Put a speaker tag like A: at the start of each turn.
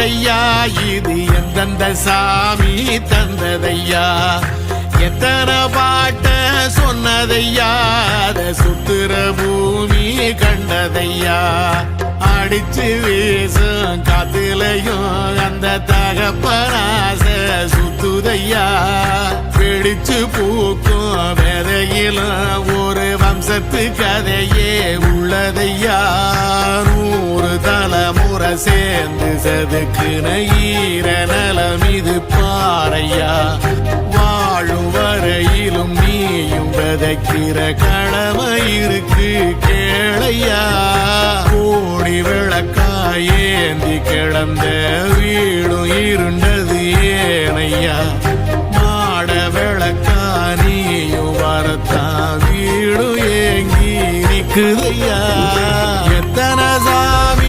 A: தந்ததையா இது எந்தெந்த சாமி தந்ததையா எத்தனை பாட்ட சொன்னதையா அத சுத்துற பூமி கண்டதையா அடிச்சு வீசும் காத்துலையும் அந்த தகப்பனாச சுத்துதையா பிடிச்சு பூக்கும் விதையிலும் ஒரு வம்சத்து கதையே உள்ளதையா 100 தலைமுறை சேர்ந்து செதுக்குன ஈர நலம் இது பாறையா வாழும் வரையிலும் நீயும் விதைக்கிற கடமை இருக்கு கேளையா கோடி விளக்காயேந்தி கிடந்த வீடும் இருண்டது ஏனையா மாட விளக்கா நீயும் வரத்தான் வீடும் ஏங்கி நிக்குதையா